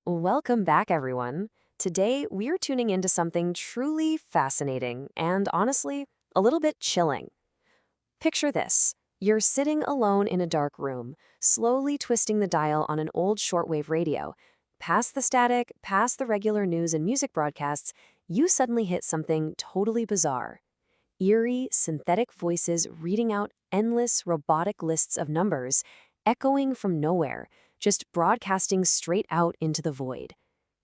Welcome back, everyone. Today, we're tuning into something truly fascinating and, honestly, a little bit chilling. Picture this. You're sitting alone in a dark room, slowly twisting the dial on an old shortwave radio. Past the static, past the regular news and music broadcasts, you suddenly hit something totally bizarre. Eerie, synthetic voices reading out endless, robotic lists of numbers, echoing from nowhere, just broadcasting straight out into the void.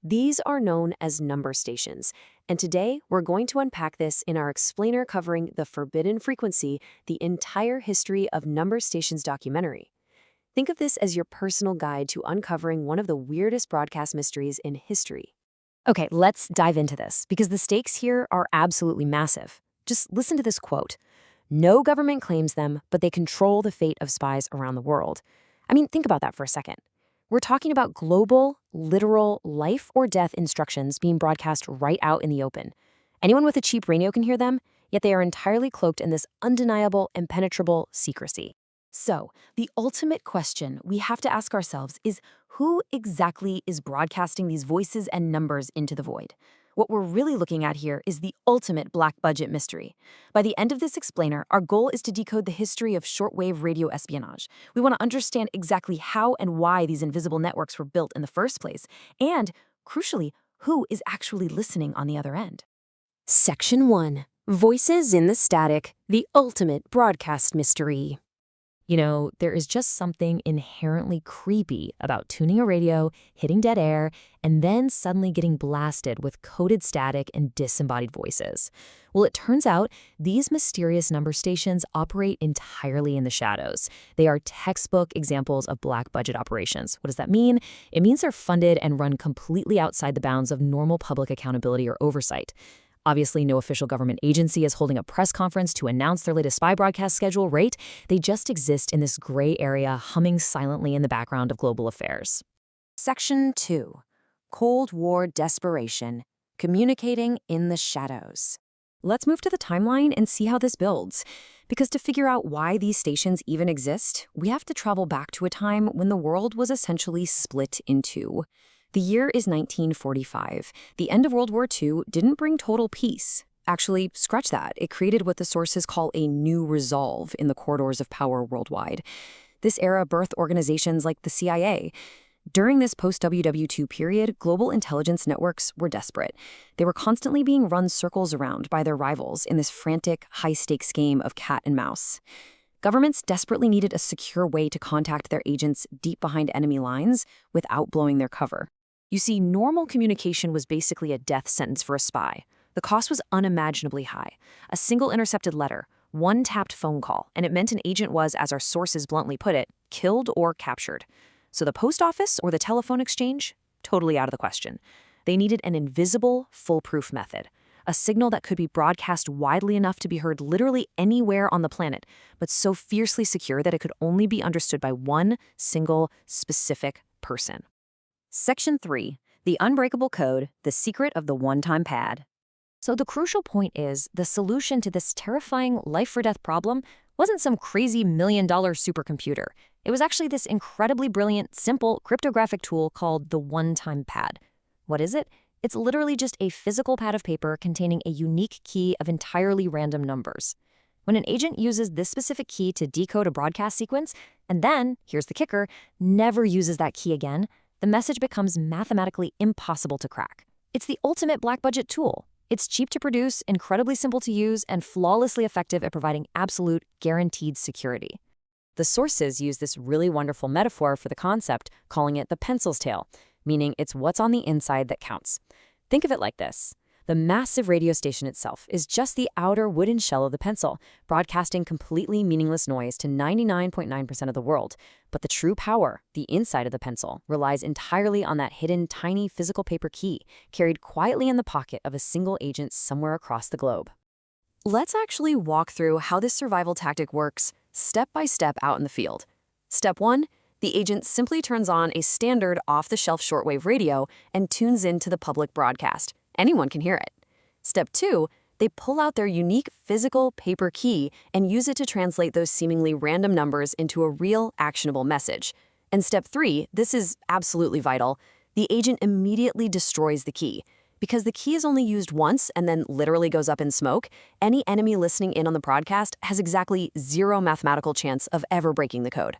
These are known as number stations, and today we're going to unpack this in our explainer covering The Forbidden Frequency, the entire history of number stations documentary. Think of this as your personal guide to uncovering one of the weirdest broadcast mysteries in history. Okay, let's dive into this, because the stakes here are absolutely massive. Just listen to this quote. No government claims them, but they control the fate of spies around the world. I mean, think about that for a second. We're talking about global, literal, life or death instructions being broadcast right out in the open. Anyone with a cheap radio can hear them, yet they are entirely cloaked in this undeniable, impenetrable secrecy. So, the ultimate question we have to ask ourselves is who exactly is broadcasting these voices and numbers into the void? What we're really looking at here is the ultimate black budget mystery. By the end of this explainer, our goal is to decode the history of shortwave radio espionage. We want to understand exactly how and why these invisible networks were built in the first place, and, crucially, who is actually listening on the other end. Section 1. Voices in the Static, the Ultimate Broadcast Mystery. You know, there is just something inherently creepy about tuning a radio, hitting dead air, and then suddenly getting blasted with coded static and disembodied voices. Well, it turns out these mysterious number stations operate entirely in the shadows. They are textbook examples of black budget operations. What does that mean? It means they're funded and run completely outside the bounds of normal public accountability or oversight. Obviously, no official government agency is holding a press conference to announce their latest spy broadcast schedule, right? They just exist in this gray area, humming silently in the background of global affairs. Section 2. Cold War Desperation. Communicating in the Shadows. Let's move to the timeline and see how this builds. Because to figure out why these stations even exist, we have to travel back to a time when the world was essentially split in two. The year is 1945. The end of World War II didn't bring total peace. Actually, scratch that. It created what the sources call a new resolve in the corridors of power worldwide. This era birthed organizations like the CIA. During this post-WWII period, global intelligence networks were desperate. They were constantly being run circles around by their rivals in this frantic, high-stakes game of cat and mouse. Governments desperately needed a secure way to contact their agents deep behind enemy lines without blowing their cover. You see, normal communication was basically a death sentence for a spy. The cost was unimaginably high. A single intercepted letter, one tapped phone call, and it meant an agent was, as our sources bluntly put it, killed or captured. So the post office or the telephone exchange? Totally out of the question. They needed an invisible, foolproof method. A signal that could be broadcast widely enough to be heard literally anywhere on the planet, but so fiercely secure that it could only be understood by one single, specific person. Section 3. The Unbreakable Code, the Secret of the One-Time Pad. So the crucial point is, the solution to this terrifying life-or-death problem wasn't some crazy million-dollar supercomputer. It was actually this incredibly brilliant, simple cryptographic tool called the one-time pad. What is it? It's literally just a physical pad of paper containing a unique key of entirely random numbers. When an agent uses this specific key to decode a broadcast sequence, and then, here's the kicker, never uses that key again, the message becomes mathematically impossible to crack. It's the ultimate black budget tool. It's cheap to produce, incredibly simple to use, and flawlessly effective at providing absolute, guaranteed security. The sources use this really wonderful metaphor for the concept, calling it the pencil's tail, meaning it's what's on the inside that counts. Think of it like this. The massive radio station itself is just the outer wooden shell of the pencil, broadcasting completely meaningless noise to 99.9% of the world. But the true power, the inside of the pencil, relies entirely on that hidden tiny physical paper key, carried quietly in the pocket of a single agent somewhere across the globe. Let's actually walk through how this survival tactic works step by step out in the field. Step 1. The agent simply turns on a standard off-the-shelf shortwave radio and tunes into the public broadcast. Anyone can hear it. Step 2, they pull out their unique physical paper key and use it to translate those seemingly random numbers into a real, actionable message. And step 3, this is absolutely vital, the agent immediately destroys the key. Because the key is only used once and then literally goes up in smoke, any enemy listening in on the broadcast has exactly zero mathematical chance of ever breaking the code.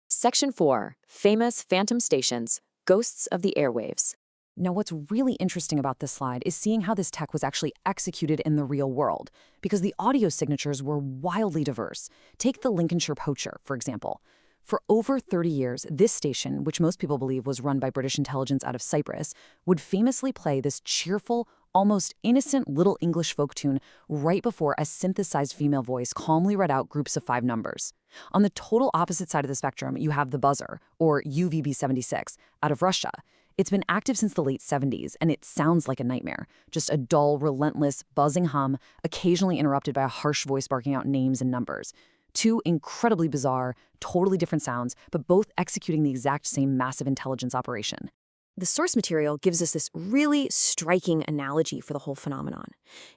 Section 4. Famous Phantom Stations, Ghosts of the Airwaves. Now, what's really interesting about this slide is seeing how this tech was actually executed in the real world, because the audio signatures were wildly diverse. Take the Lincolnshire Poacher, for example. For over 30 years, this station, which most people believe was run by British intelligence out of Cyprus, would famously play this cheerful, almost innocent little English folk tune right before a synthesized female voice calmly read out groups of 5 numbers. On the total opposite side of the spectrum, you have the buzzer, or UVB-76, out of Russia. It's been active since the late 70s, and it sounds like a nightmare. Just a dull, relentless, buzzing hum, occasionally interrupted by a harsh voice barking out names and numbers. 2 incredibly bizarre, totally different sounds, but both executing the exact same massive intelligence operation. The source material gives us this really striking analogy for the whole phenomenon.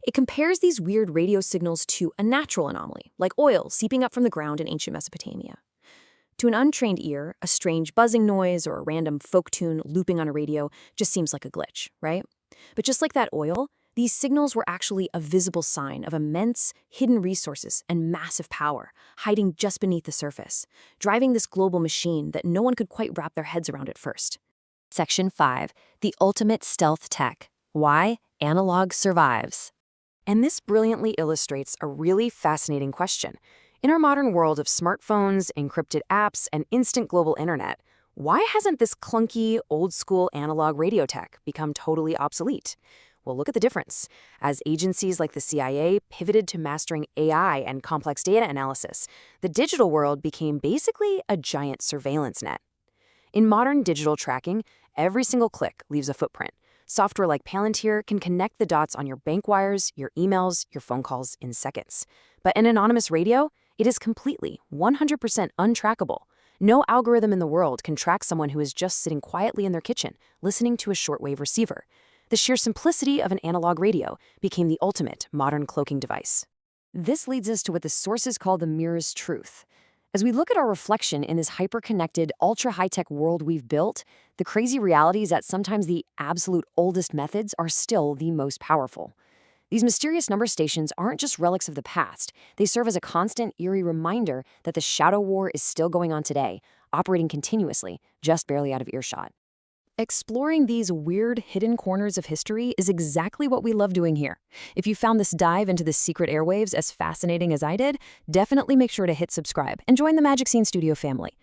It compares these weird radio signals to a natural anomaly, like oil seeping up from the ground in ancient Mesopotamia. To an untrained ear, a strange buzzing noise or a random folk tune looping on a radio just seems like a glitch, right? But just like that oil, these signals were actually a visible sign of immense, hidden resources and massive power hiding just beneath the surface, driving this global machine that no one could quite wrap their heads around at first. Section 5. The Ultimate Stealth Tech. Why Analog Survives. And this brilliantly illustrates a really fascinating question. In our modern world of smartphones, encrypted apps, and instant global internet, why hasn't this clunky, old-school analog radio tech become totally obsolete? Well, look at the difference. As agencies like the CIA pivoted to mastering AI and complex data analysis, the digital world became basically a giant surveillance net. In modern digital tracking, every single click leaves a footprint. Software like Palantir can connect the dots on your bank wires, your emails, your phone calls in seconds. But in anonymous radio, it is completely, 100% untrackable. No algorithm in the world can track someone who is just sitting quietly in their kitchen, listening to a shortwave receiver. The sheer simplicity of an analog radio became the ultimate modern cloaking device. This leads us to what the sources call the mirror's truth. As we look at our reflection in this hyper-connected, ultra-high-tech world we've built, the crazy reality is that sometimes the absolute oldest methods are still the most powerful. These mysterious number stations aren't just relics of the past. They serve as a constant, eerie reminder that the shadow war is still going on today, operating continuously, just barely out of earshot. Exploring these weird, hidden corners of history is exactly what we love doing here. If you found this dive into the secret airwaves as fascinating as I did, definitely make sure to hit subscribe and join the MagicScene Studio family.